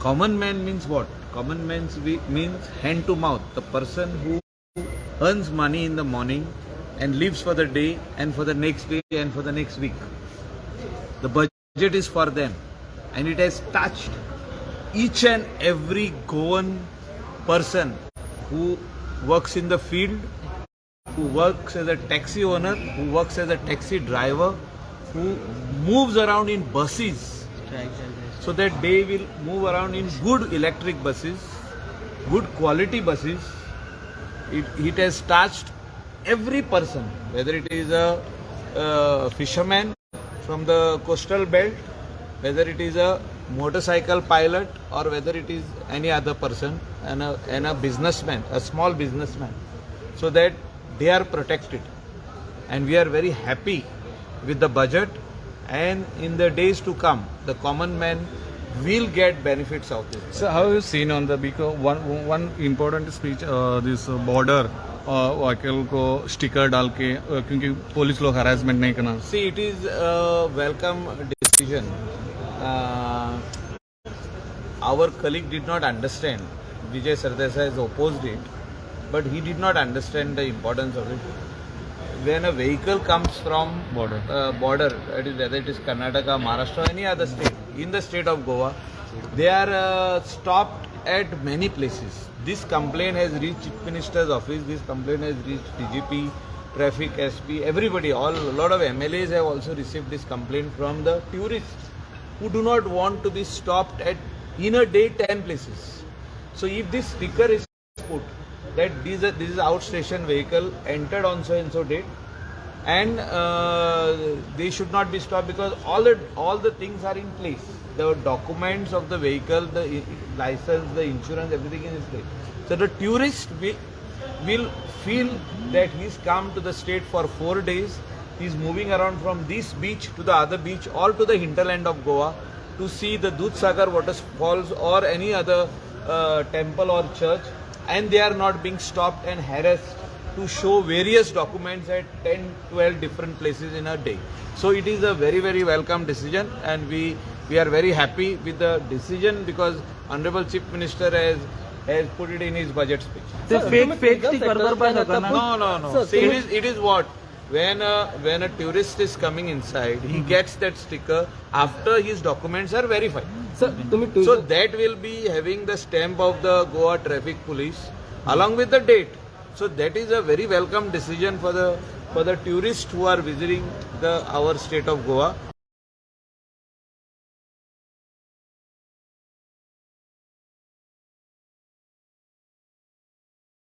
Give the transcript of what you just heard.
Common man means what? Common man means hand to mouth. The person who earns money in the morning and lives for the day and for the next day and for the next week. The budget is for them, and it has touched each and every Goan person who works in the field, who works as a taxi owner, who works as a taxi driver, who moves around in buses, so that they will move around in good electric buses, good quality buses. It has touched every person, whether it is a fisherman from the coastal belt, whether it is a motorcycle pilot, or whether it is any other person, and a businessman, a small businessman, so that they are protected. And we are very happy with the budget, and in the days to come, the common man will get benefits of this. So how have you seen on the, because one important speech, this border vehicle को sticker डाल के क्योंकि police लोग harassment नहीं करना. See, it is a welcome decision. Our colleague did not understand. Vijay Sardesai has opposed it, but he did not understand the importance of it. When a vehicle comes from border, that is, whether it is Karnataka, Maharashtra, or any other state, in the state of Goa, they are stopped at many places. This complaint has reached Chief Minister's office, this complaint has reached DGP, Traffic SP, everybody, a lot of MLAs have also received this complaint from the tourists who do not want to be stopped at, in a day, 10 places. So if this sticker is put that this is outstation vehicle entered on so and so date, and they should not be stopped because all the things are in place. The documents of the vehicle, the license, the insurance, everything is in place. So the tourist will feel that he's come to the state for 4 days. He's moving around from this beach to the other beach, all to the hinterland of Goa, to see the Dudhsagar waterfalls or any other temple or church, and they are not being stopped and harassed to show various documents at 10-12 different places in a day. So it is a very, very welcome decision, and we are very happy with the decision because Honorable Chief Minister has put it in his budget speech. The fake sticker No. See, it is what? When a tourist is coming inside, he gets that sticker after his documents are verified. So that will be having the stamp of the Goa Traffic Police along with the date. So that is a very welcome decision for the tourists who are visiting our state of Goa.